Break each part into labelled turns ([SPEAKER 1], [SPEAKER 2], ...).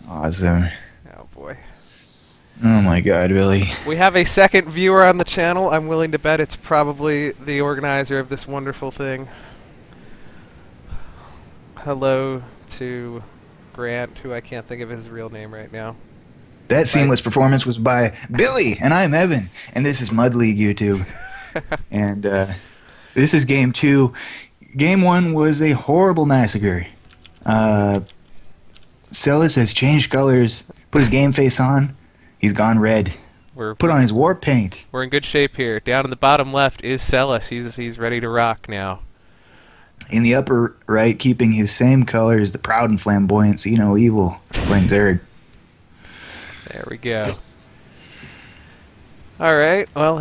[SPEAKER 1] Awesome.
[SPEAKER 2] Oh boy.
[SPEAKER 1] Oh my god, Billy.
[SPEAKER 2] We have a second viewer on the channel. I'm willing to bet it's probably the organizer of this wonderful thing. Hello to Grant, who I can't think of his real name right now.
[SPEAKER 1] That
[SPEAKER 2] But
[SPEAKER 1] seamless performance was by Billy, and I'm Evan, and this is Mud League YouTube. And this is game 2. Game 1 was a horrible massacre. Celus has changed colors, put his game face on. He's gone red.
[SPEAKER 2] we're
[SPEAKER 1] Put on his war paint.
[SPEAKER 2] we're in good shape here. Down in the bottom left is Celus. He's ready to rock now.
[SPEAKER 1] In the upper right, keeping his same color as the proud and flamboyant SeeNoEvil, playing third.
[SPEAKER 2] There we go. All right. Well,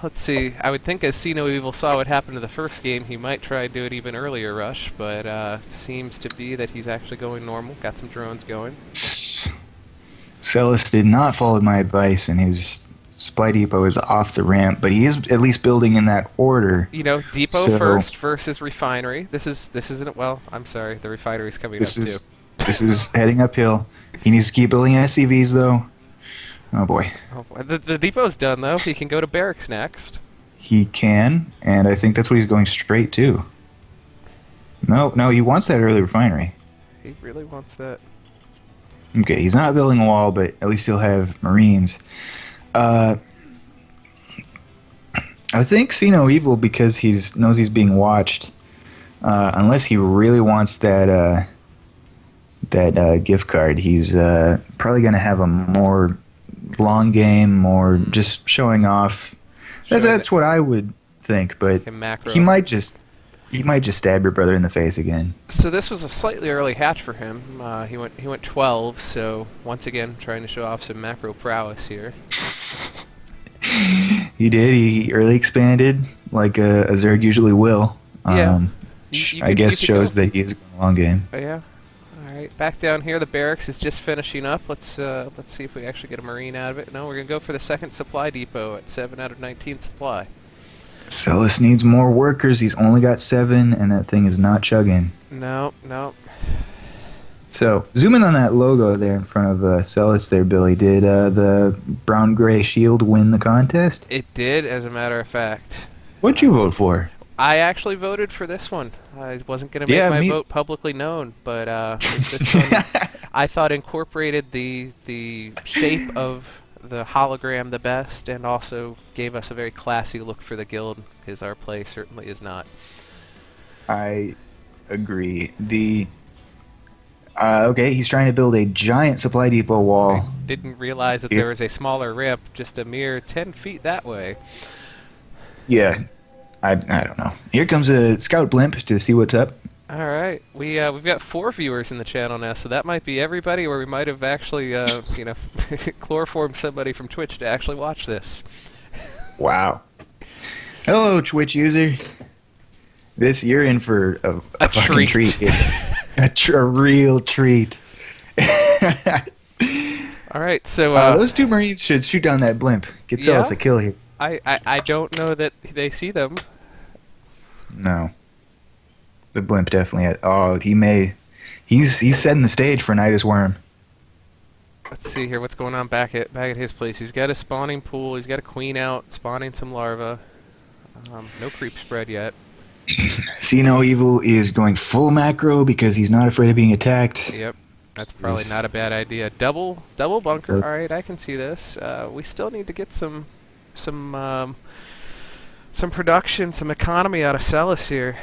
[SPEAKER 2] let's see. I would think as SeeNoEvil saw what happened to the first game, he might try and do it even earlier, Rush. But it seems to be that he's actually going normal. Got some drones going.
[SPEAKER 1] Celus did not follow my advice, and his supply depot is off the ramp, but he is at least building in that order.
[SPEAKER 2] You know, depot
[SPEAKER 1] So-
[SPEAKER 2] first versus refinery. This isn't. Well, I'm sorry. The refinery's coming up too.
[SPEAKER 1] This is heading uphill. He needs to keep building SCVs, though. Oh boy.
[SPEAKER 2] Oh, the depot's done though. He can go to barracks next.
[SPEAKER 1] He can, and I think that's what he's going straight to. No, he wants that early refinery.
[SPEAKER 2] He really wants that.
[SPEAKER 1] Okay, he's not building a wall, but at least he'll have Marines. I think SeeNoEvil, because knows he's being watched, unless he really wants that gift card, he's probably going to have a more long game, more just showing off. That's what I would think, but
[SPEAKER 2] Macro.
[SPEAKER 1] he might just stab your brother in the face again.
[SPEAKER 2] So this was a slightly early hatch for him. He went 12. So once again, trying to show off some macro prowess here.
[SPEAKER 1] He did. He early expanded like a Zerg usually will.
[SPEAKER 2] Yeah.
[SPEAKER 1] I guess shows that he is going a long game.
[SPEAKER 2] Oh, yeah. All right. Back down here, the barracks is just finishing up. Let's see if we actually get a Marine out of it. No, we're gonna go for the second supply depot at 7 out of 19 supply.
[SPEAKER 1] Celus needs more workers. He's only got 7, and that thing is not chugging.
[SPEAKER 2] No.
[SPEAKER 1] So, zoom in on that logo there in front of Celus there, Billy. Did the brown-gray shield win the contest?
[SPEAKER 2] It did, as a matter of fact.
[SPEAKER 1] What'd you vote for?
[SPEAKER 2] I actually voted for this one. I wasn't going to make my vote publicly known, but this one I thought incorporated the shape of the hologram the best, and also gave us a very classy look for the guild, because our play certainly is not.
[SPEAKER 1] I agree. Okay, he's trying to build a giant supply depot wall.
[SPEAKER 2] I didn't realize that there was a smaller ramp just a mere 10 feet that way.
[SPEAKER 1] Yeah, I don't know. Here comes a scout blimp to see what's up.
[SPEAKER 2] All right, we've got 4 viewers in the channel now, so that might be everybody, or we might have actually, chloroformed somebody from Twitch to actually watch this.
[SPEAKER 1] Wow. Hello, Twitch user. You're in for a fucking treat. A real treat.
[SPEAKER 2] All right, so
[SPEAKER 1] those 2 Marines should shoot down that blimp. Get Celus a kill here.
[SPEAKER 2] I don't know that they see them.
[SPEAKER 1] No. The blimp definitely. He's setting the stage for Nidus Worm.
[SPEAKER 2] Let's see here what's going on back at his place. He's got a spawning pool. He's got a queen out spawning some larvae. No creep spread yet.
[SPEAKER 1] SeeNoEvil is going full macro because he's not afraid of being attacked.
[SPEAKER 2] Yep, that's probably not a bad idea. Double bunker. All right, I can see this. We still need to get some production, some economy out of Celus here.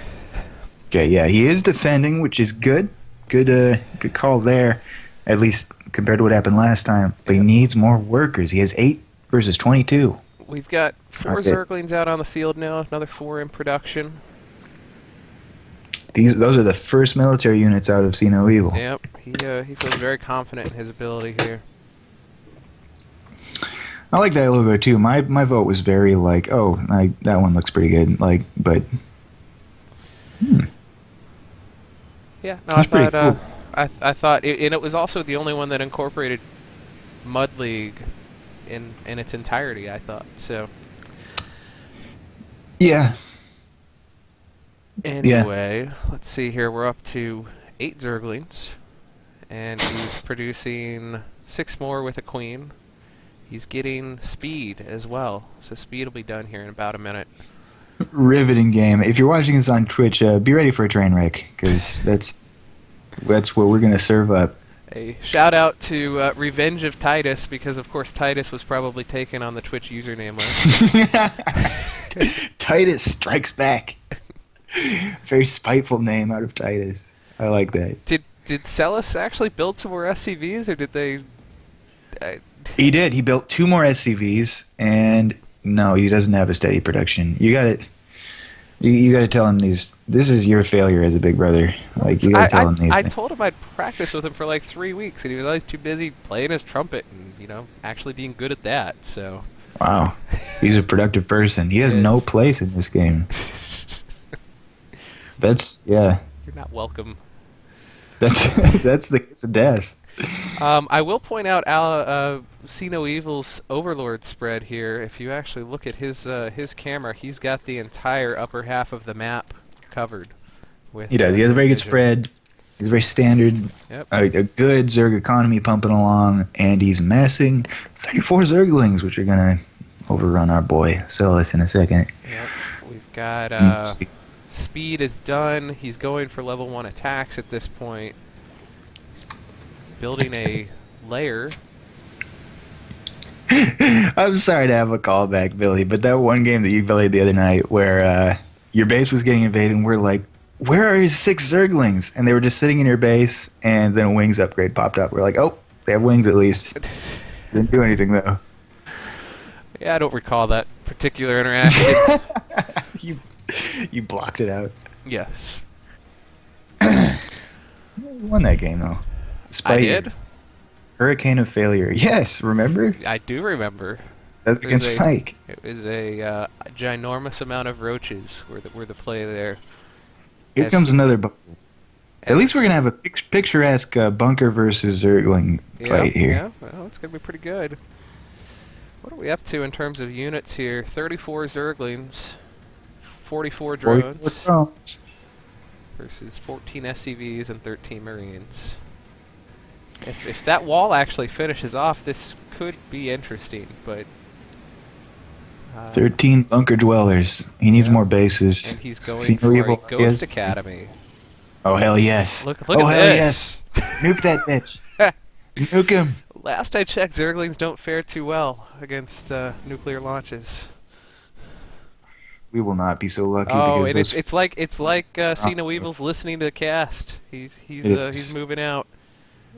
[SPEAKER 1] Okay, yeah, he is defending, which is good. Good call there, at least compared to what happened last time. But he needs more workers. He has 8 versus 22.
[SPEAKER 2] We've got 4 Zerglings out on the field now. Another 4 in production.
[SPEAKER 1] Those are the first military units out of SeeNoEvil.
[SPEAKER 2] Yep, he feels very confident in his ability here.
[SPEAKER 1] I like that logo too. My vote was very like, that one looks pretty good. But.
[SPEAKER 2] Yeah, no, I thought cool. I thought, and it was also the only one that incorporated Mud League in its entirety. I thought so.
[SPEAKER 1] Yeah.
[SPEAKER 2] Anyway, let's see here. We're up to 8 Zerglings, and he's producing 6 more with a queen. He's getting speed as well, so speed will be done here in about a minute.
[SPEAKER 1] Riveting game. If you're watching this on Twitch, be ready for a train wreck, because that's what we're going to serve up.
[SPEAKER 2] A shout out to Revenge of Titus, because of course Titus was probably taken on the Twitch username list.
[SPEAKER 1] Titus strikes back. Very spiteful name out of Titus. I like that.
[SPEAKER 2] Did Celus actually build some more SCVs, or did they...
[SPEAKER 1] He did. He built 2 more SCVs, and no, he doesn't have a steady production. You got to tell him these. This is your failure as a big brother. Like, you got to tell him these.
[SPEAKER 2] I told him I'd practice with him for like 3 weeks, and he was always too busy playing his trumpet and actually being good at that. So.
[SPEAKER 1] Wow, he's a productive person. He has no place in this game. Yeah.
[SPEAKER 2] You're not welcome.
[SPEAKER 1] That's the kiss of death.
[SPEAKER 2] I will point out SeeNoEvil's Overlord spread here. If you actually look at his camera, he's got the entire upper half of the map covered.
[SPEAKER 1] He does. He has a very good spread. He's very standard.
[SPEAKER 2] Yep.
[SPEAKER 1] A good Zerg economy pumping along, and he's massing 34 Zerglings, which are gonna overrun our boy Celus in a second.
[SPEAKER 2] Yep. We've got speed is done. He's going for level 1 attacks at this point. Building a layer.
[SPEAKER 1] I'm sorry to have a callback, Billy, but that one game that you played the other night where your base was getting invaded and we're like, where are his 6 Zerglings? And they were just sitting in your base, and then a wings upgrade popped up. We're like, oh, they have wings at least. Didn't do anything, though.
[SPEAKER 2] Yeah, I don't recall that particular interaction.
[SPEAKER 1] You blocked it out.
[SPEAKER 2] Yes.
[SPEAKER 1] You won that game, though.
[SPEAKER 2] I did?
[SPEAKER 1] Hurricane of Failure. Yes, remember?
[SPEAKER 2] I do remember.
[SPEAKER 1] That's against Mike.
[SPEAKER 2] It was a ginormous amount of roaches were the play there.
[SPEAKER 1] Here comes another bunker. At least we're going to have a picturesque bunker versus Zergling fight here.
[SPEAKER 2] Yeah, well, it's going to be pretty good. What are we up to in terms of units here? 34 Zerglings, 44 drones, versus 14 SCVs and 13 Marines. If that wall actually finishes off, this could be interesting, but...
[SPEAKER 1] 13 bunker dwellers. He needs more bases.
[SPEAKER 2] And he's going for a Ghost Academy.
[SPEAKER 1] Oh, hell yes.
[SPEAKER 2] Look at this.
[SPEAKER 1] Nuke that bitch. Nuke him.
[SPEAKER 2] Last I checked, Zerglings don't fare too well against nuclear launches.
[SPEAKER 1] We will not be so lucky.
[SPEAKER 2] Oh, and it's like SeeNoEvil's listening to the cast. He's moving out.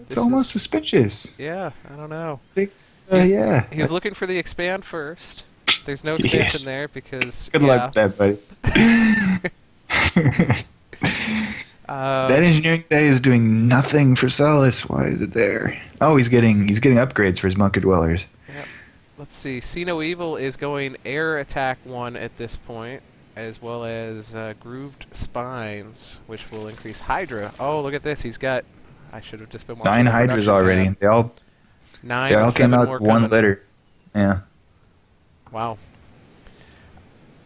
[SPEAKER 1] It's almost suspicious.
[SPEAKER 2] Yeah, I don't know.
[SPEAKER 1] He's
[SPEAKER 2] looking for the expand first. There's no expansion there because...
[SPEAKER 1] Good luck with that, buddy. That engineering day is doing nothing for Celus. Why is it there? Oh, he's getting upgrades for his bunker dwellers.
[SPEAKER 2] Yep. Let's see. SeeNoEvil is going air attack 1 at this point, as well as grooved spines, which will increase Hydra. Oh, look at this. He's got... I should have just been watching
[SPEAKER 1] 9 Hydras already. They all came out with 1 litter. Yeah.
[SPEAKER 2] Wow.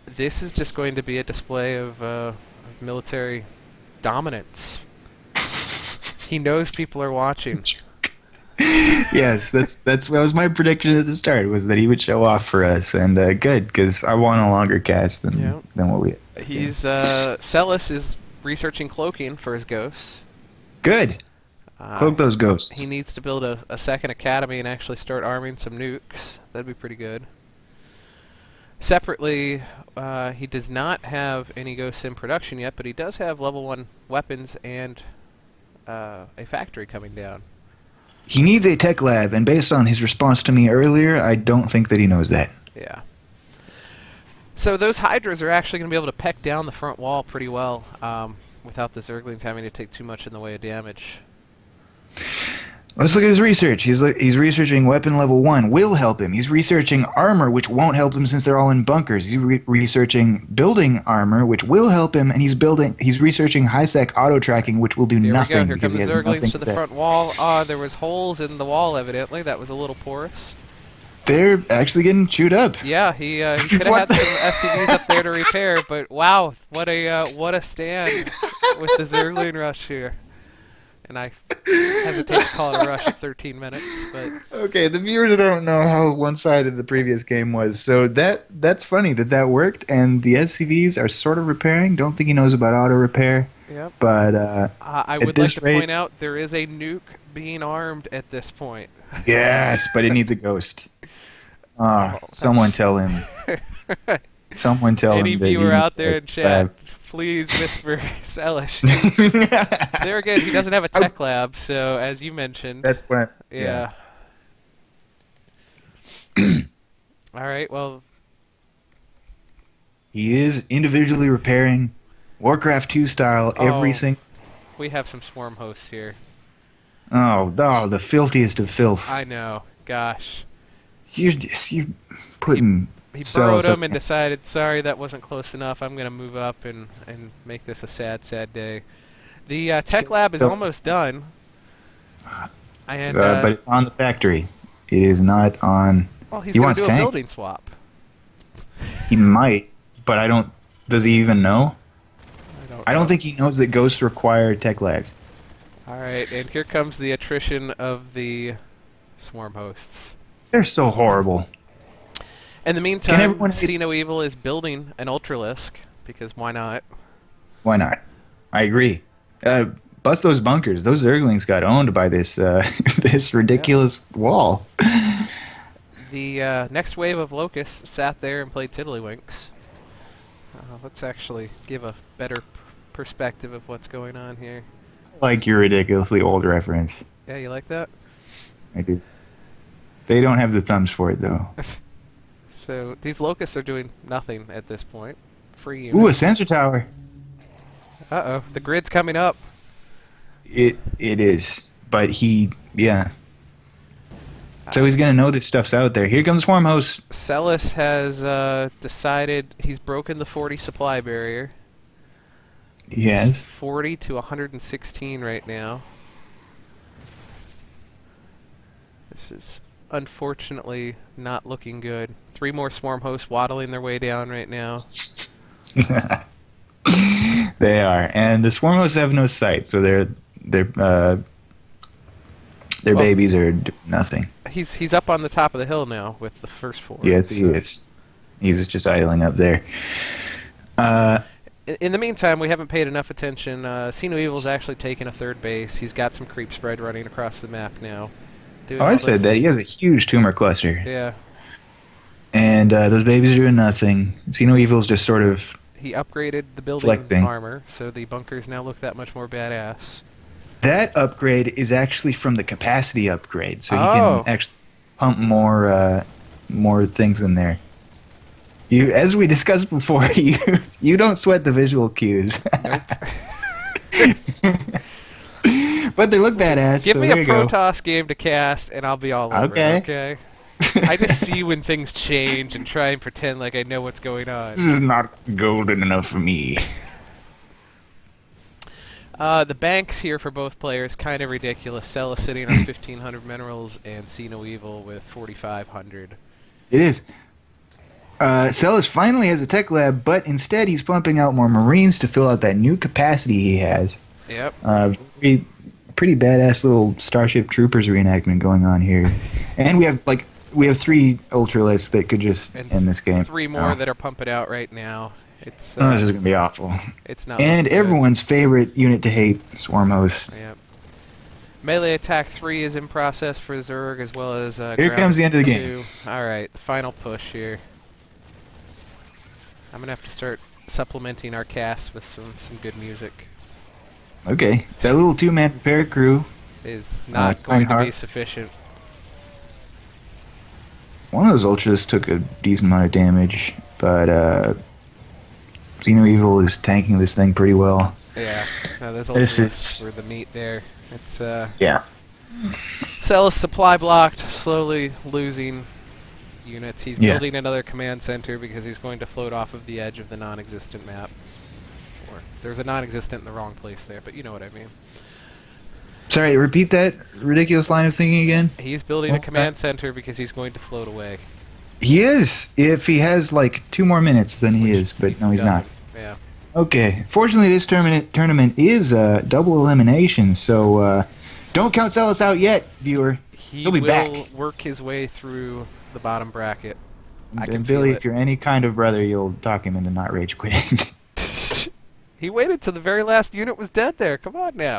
[SPEAKER 2] This is just going to be a display of military dominance. He knows people are watching.
[SPEAKER 1] Yes, that was my prediction at the start, was that he would show off for us, and good, because I want a longer cast than what we had.
[SPEAKER 2] He's Celus is researching cloaking for his ghosts.
[SPEAKER 1] Good. Cloak those ghosts.
[SPEAKER 2] He needs to build a second academy and actually start arming some nukes. That'd be pretty good. Separately, he does not have any ghosts in production yet, but he does have level 1 weapons and a factory coming down.
[SPEAKER 1] He needs a tech lab, and based on his response to me earlier, I don't think that he knows that.
[SPEAKER 2] Yeah. So those Hydras are actually going to be able to peck down the front wall pretty well without the Zerglings having to take too much in the way of damage.
[SPEAKER 1] Let's look at his research. He's researching weapon level 1. Will help him. He's researching armor, which won't help him since they're all in bunkers. He's researching building armor, which will help him, and he's researching high-sec auto-tracking, which will do nothing.
[SPEAKER 2] Here we go. Here come the Zerglings to the front wall. There was holes in the wall, evidently. That was a little porous.
[SPEAKER 1] They're actually getting chewed up.
[SPEAKER 2] Yeah, he could have had some SCVs up there to repair, but wow, what a stand with the Zergling rush here. and I hesitate to call it a rush at 13 minutes. But
[SPEAKER 1] okay, the viewers don't know how one-sided the previous game was, so that's funny that worked, and the SCVs are sort of repairing. Don't think he knows about auto repair.
[SPEAKER 2] Yep.
[SPEAKER 1] But
[SPEAKER 2] I would like to point out there is a nuke being armed at this point.
[SPEAKER 1] Yes, but it needs a ghost. Someone tell him. Someone tell him.
[SPEAKER 2] Any viewer out there in chat, please whisper Celus. There again, he doesn't have a tech lab, so as you mentioned.
[SPEAKER 1] That's what.
[SPEAKER 2] Yeah. All right. Well.
[SPEAKER 1] He is individually repairing Warcraft 2 style every single.
[SPEAKER 2] We have some swarm hosts here.
[SPEAKER 1] Oh, the filthiest of filth.
[SPEAKER 2] I know. Gosh.
[SPEAKER 1] You putting.
[SPEAKER 2] He burrowed him and decided, sorry, that wasn't close enough. I'm going to move up and make this a sad, sad day. The tech lab is almost done. And
[SPEAKER 1] but it's on the factory. It is not on.
[SPEAKER 2] Well, he's going to do a building swap.
[SPEAKER 1] He might, but I don't. Does he even know? I don't think he knows that ghosts require tech labs.
[SPEAKER 2] All right, and here comes the attrition of the swarm hosts.
[SPEAKER 1] They're so horrible.
[SPEAKER 2] In the meantime, SeeNoEvil is building an Ultralisk, because why not?
[SPEAKER 1] Why not? I agree. Bust those bunkers. Those Zerglings got owned by this this ridiculous wall.
[SPEAKER 2] The next wave of Locusts sat there and played Tiddlywinks. Let's actually give a better perspective of what's going on here.
[SPEAKER 1] I like your ridiculously old reference.
[SPEAKER 2] Yeah, you like that?
[SPEAKER 1] I do. They don't have the thumbs for it, though.
[SPEAKER 2] So these Locusts are doing nothing at this point. Free units.
[SPEAKER 1] Ooh, a sensor tower.
[SPEAKER 2] Uh-oh, the grid's coming up.
[SPEAKER 1] It is, but yeah. So he's gonna know this stuff's out there. Here comes Swarm Host.
[SPEAKER 2] Celus has decided he's broken the 40 supply barrier.
[SPEAKER 1] Yes.
[SPEAKER 2] 40 to 116 right now. This is unfortunately not looking good. 3 more swarm hosts waddling their way down right now.
[SPEAKER 1] They are, and the swarm hosts have no sight, so their babies are doing nothing.
[SPEAKER 2] He's up on the top of the hill now with the first 4.
[SPEAKER 1] Yes, he is. He's just idling up there.
[SPEAKER 2] In the meantime, we haven't paid enough attention. SeeNoEvil's actually taken a 3rd base. He's got some creep spread running across the map now.
[SPEAKER 1] I said that. He has a huge tumor cluster.
[SPEAKER 2] Yeah.
[SPEAKER 1] And those babies are doing nothing. SeeNoEvil's just sort of...
[SPEAKER 2] He upgraded the building armor, so the bunkers now look that much more badass.
[SPEAKER 1] That upgrade is actually from the capacity upgrade, so he can actually pump more things in there. As we discussed before, you don't sweat the visual cues.
[SPEAKER 2] Nope.
[SPEAKER 1] But they look badass.
[SPEAKER 2] Give
[SPEAKER 1] so
[SPEAKER 2] me a Protoss game to cast, and I'll be all over it, okay? I just see when things change and try and pretend like I know what's going on.
[SPEAKER 1] This is not golden enough for me.
[SPEAKER 2] The banks here for both players, kind of ridiculous. Celus sitting on 1,500 minerals, and SeeNoEvil with 4,500.
[SPEAKER 1] It is. Celus finally has a tech lab, but instead he's pumping out more Marines to fill out that new capacity he has.
[SPEAKER 2] Yep.
[SPEAKER 1] Pretty badass little Starship Troopers reenactment going on here. And we have 3 Ultralisks that could just end this game.
[SPEAKER 2] 3 more that are pumping out right now. It's
[SPEAKER 1] this is gonna be awful.
[SPEAKER 2] It's not.
[SPEAKER 1] And everyone's favorite unit to hate, Swarm Host.
[SPEAKER 2] Yep. Melee attack 3 is in process for Zerg, as well as
[SPEAKER 1] here comes the end of the game.
[SPEAKER 2] All right, the final push here. I'm gonna have to start supplementing our cast with some good music.
[SPEAKER 1] Okay, that little 2-man repair crew
[SPEAKER 2] is not going to be sufficient.
[SPEAKER 1] One of those Ultras took a decent amount of damage, but SeeNoEvil is tanking this thing pretty well.
[SPEAKER 2] Yeah, no, those Ultras were the meat there. It's
[SPEAKER 1] yeah.
[SPEAKER 2] Celus supply blocked, slowly losing units. He's building another command center because he's going to float off of the edge of the non-existent map. Or there's a non-existent in the wrong place there, but you know what I mean.
[SPEAKER 1] Sorry, repeat that ridiculous line of thinking again.
[SPEAKER 2] He's building a command center because he's going to float away.
[SPEAKER 1] He is. If he has like 2 more minutes, then he is. But no, he's not.
[SPEAKER 2] Yeah.
[SPEAKER 1] Okay. Fortunately, this tournament is double elimination, so don't count Celus out yet, viewer. He'll be back.
[SPEAKER 2] He will work his way through the bottom bracket. I can
[SPEAKER 1] And Billy,
[SPEAKER 2] feel it.
[SPEAKER 1] if you're any kind of brother, you'll talk him into not rage quitting.
[SPEAKER 2] He waited till the very last unit was dead there. Come on now.